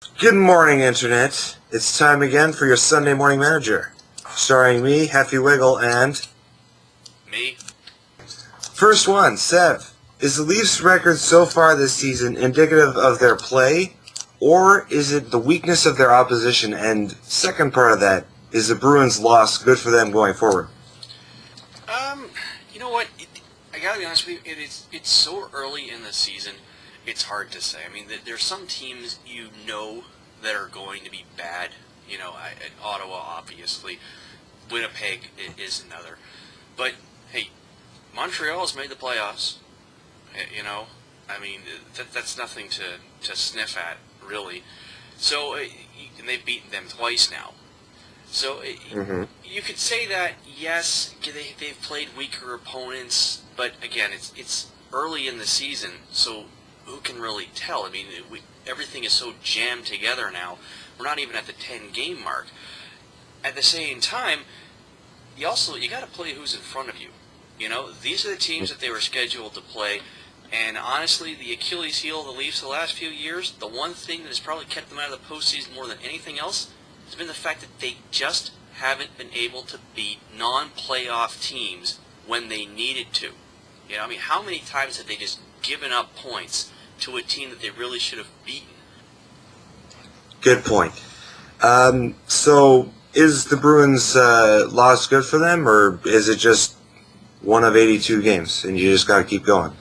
Good morning, Internet. It's time again for your Sunday Morning Manager, starring me, Heffiewiggle, and... Me? First one, Sev. Is the Leafs' record so far this season indicative of their play, or is it the weakness of their opposition? And second part of that, is the Bruins' loss good for them going forward? You know what? I gotta be honest with you, it's so early in the season, it's hard to say. I mean, there's some teams that are going to be bad. Ottawa, obviously. Winnipeg is another. But, hey, Montreal's made the playoffs. I mean, that's nothing to sniff at, really. So, and they've beaten them twice now. So, you could say that, yes, they've played weaker opponents, but again, it's early in the season, so who can really tell? I mean, everything is so jammed together now. We're not even at the 10-game mark. At the same time, you got to play who's in front of you. These are the teams that they were scheduled to play. And honestly, the Achilles heel of the Leafs the last few years, the one thing that has probably kept them out of the postseason more than anything else, has been the fact that they just haven't been able to beat non-playoff teams when they needed to. How many times have they just given up points to a team that they really should have beaten? Good point. So, is the Bruins' loss good for them, or is it just one of 82 games, and you just got to keep going?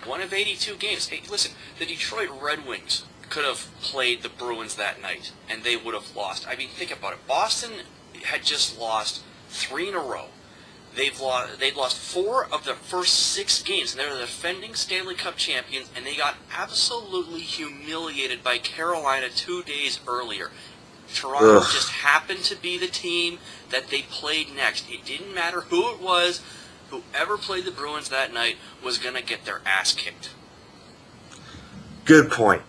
One of 82 games. Hey, listen, the Detroit Red Wings could have played the Bruins that night, and they would have lost. I mean, think about it. Boston had just lost 3 in a row. They'd lost 4 of the first 6 games, and they're the defending Stanley Cup champions, and they got absolutely humiliated by Carolina 2 days earlier. Toronto just happened to be the team that they played next. It didn't matter who it was. Whoever played the Bruins that night was going to get their ass kicked. Good point.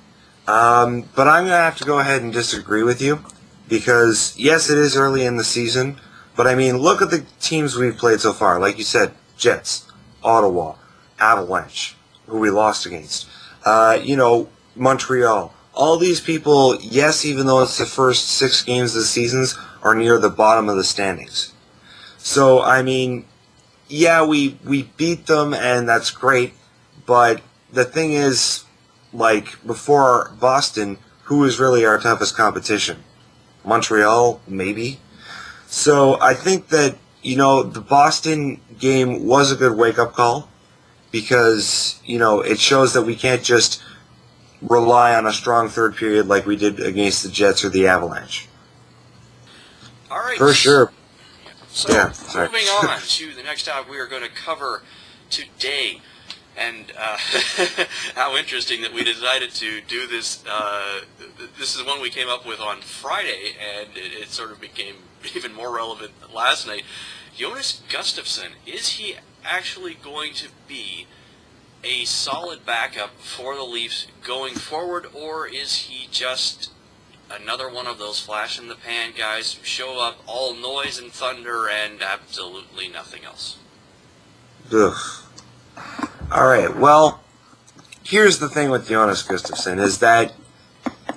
But I'm going to have to go ahead and disagree with you, because yes, it is early in the season, but I mean, look at the teams we've played so far. Like you said, Jets, Ottawa, Avalanche, who we lost against, Montreal. All these people, yes, even though it's the first 6 games of the seasons, are near the bottom of the standings. So, I mean, yeah, we beat them, and that's great, but the thing is, like, before Boston, who was really our toughest competition? Montreal, maybe? So I think that, the Boston game was a good wake-up call, because, it shows that we can't just rely on a strong third period like we did against the Jets or the Avalanche. All right. For sure. So, yeah, moving on to the next topic we are going to cover today. And how interesting that we decided to do this. This is one we came up with on Friday, and it sort of became even more relevant last night. Jonas Gustavsson, is he actually going to be a solid backup for the Leafs going forward, or is he just another one of those flash-in-the-pan guys who show up all noise and thunder and absolutely nothing else? Ugh. All right, well, here's the thing with Jonas Gustavsson, is that,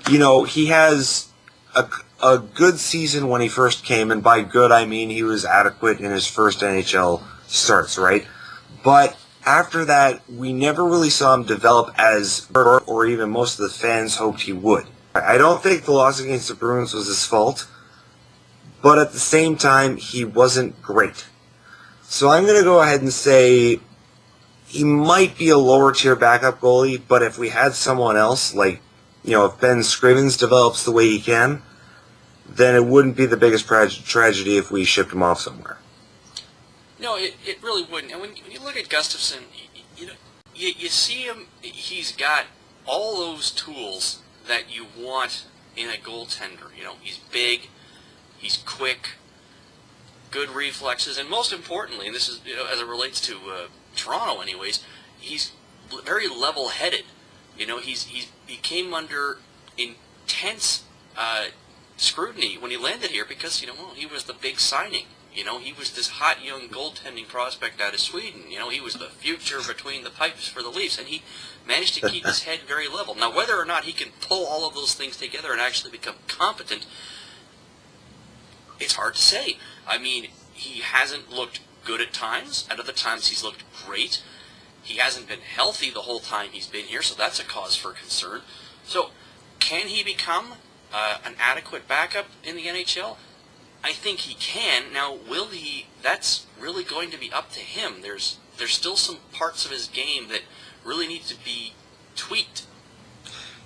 he has a good season when he first came, and by good I mean he was adequate in his first NHL starts, right? But after that, we never really saw him develop as, or even most of the fans hoped he would. I don't think the loss against the Bruins was his fault, but at the same time, he wasn't great. So I'm going to go ahead and say he might be a lower-tier backup goalie, but if we had someone else, like, if Ben Scrivens develops the way he can, then it wouldn't be the biggest tragedy if we shipped him off somewhere. No, it really wouldn't. And when you look at Gustafsson, you see him, he's got all those tools that you want in a goaltender. He's big, he's quick, good reflexes, and most importantly, and this is, as it relates to Toronto anyways, he's very level-headed. He came under intense scrutiny when he landed here because, he was the big signing, You know, he was this hot young goaltending prospect out of Sweden. You know, he was the future between the pipes for the Leafs, and he managed to keep his head very level. Now, whether or not he can pull all of those things together and actually become competent, it's hard to say. I mean, he hasn't looked good at times. At other times, he's looked great. He hasn't been healthy the whole time he's been here, so that's a cause for concern. So, can he become an adequate backup in the NHL? I think he can. Now, will he? That's really going to be up to him. There's still some parts of his game that really need to be tweaked.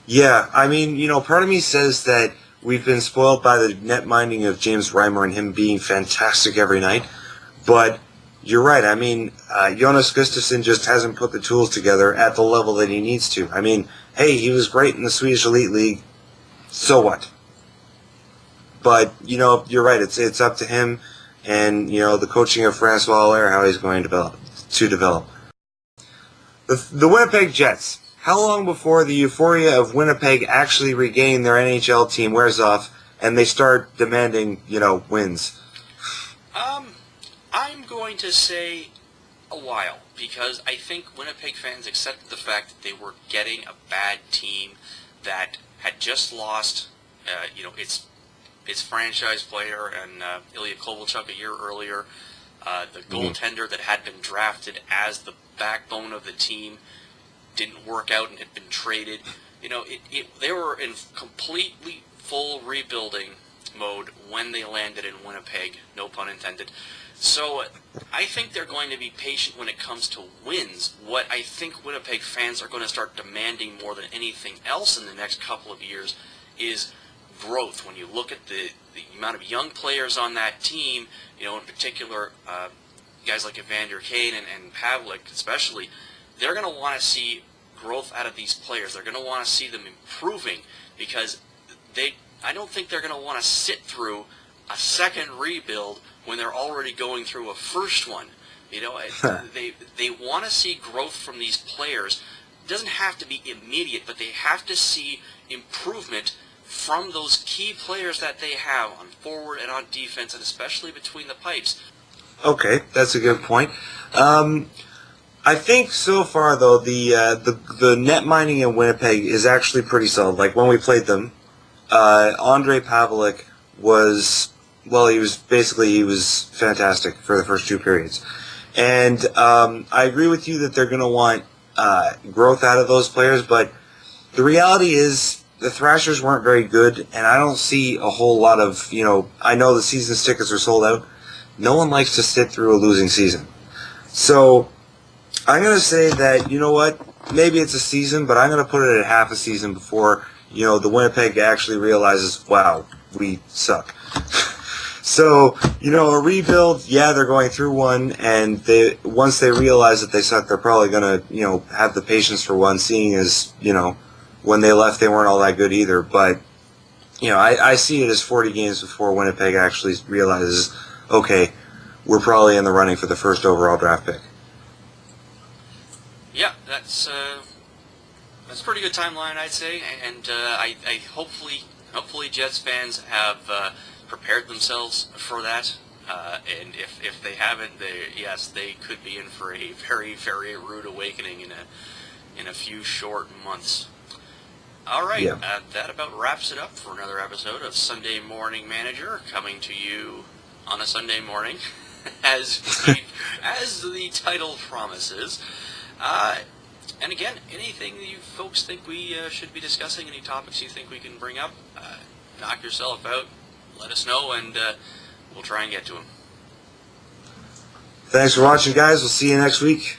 Yeah, I mean, you know, part of me says that we've been spoiled by the net minding of James Reimer and him being fantastic every night. But you're right. I mean, Jonas Gustavsson just hasn't put the tools together at the level that he needs to. I mean, hey, he was great in the Swedish Elite League. So what? But, you know, you're right. It's up to him and, you know, the coaching of Francois Allaire, how he's going to develop. The Winnipeg Jets. How long before the euphoria of Winnipeg actually regain their NHL team wears off and they start demanding, you know, wins? I'm going to say a while, because I think Winnipeg fans accepted the fact that they were getting a bad team that had just lost, its franchise player and Ilya Kovalchuk a year earlier, the goaltender that had been drafted as the backbone of the team didn't work out and had been traded. You know, they were in completely full rebuilding mode when they landed in Winnipeg, no pun intended. So I think they're going to be patient when it comes to wins. What I think Winnipeg fans are going to start demanding more than anything else in the next couple of years is growth. When you look at the amount of young players on that team, you know, in particular, guys like Evander Kane and Pavlik especially, they're going to want to see growth out of these players. They're going to want to see them improving, because I don't think they're going to want to sit through a second rebuild when they're already going through a first one. You know, they want to see growth from these players. It doesn't have to be immediate, but they have to see improvement from those key players that they have on forward and on defense, and especially between the pipes. Okay, that's a good point. I think so far, though, the net mining in Winnipeg is actually pretty solid. Like, when we played them, Andrei Pavlik was, well, he was fantastic for the first two periods. And I agree with you that they're going to want growth out of those players, but the reality is the Thrashers weren't very good, and I don't see a whole lot of, you know, I know the season tickets are sold out. No one likes to sit through a losing season. So I'm going to say that, you know what, maybe it's a season, but I'm going to put it at half a season before, you know, the Winnipeg actually realizes, wow, we suck. So, you know, a rebuild, yeah, they're going through one, and once they realize that they suck, they're probably going to, you know, have the patience for one, seeing as, you know, when they left, they weren't all that good either. But, you know, I see it as 40 games before Winnipeg actually realizes, okay, we're probably in the running for the first overall draft pick. Yeah, that's a pretty good timeline, I'd say, and I hopefully Jets fans have prepared themselves for that, and if they haven't, they could be in for a very, very rude awakening in a few short months. All right, Yeah. That about wraps it up for another episode of Sunday Morning Manager, coming to you on a Sunday morning, as the title promises. And again, anything that you folks think we should be discussing, any topics you think we can bring up, knock yourself out, let us know, and we'll try and get to them. Thanks for watching, guys. We'll see you next week.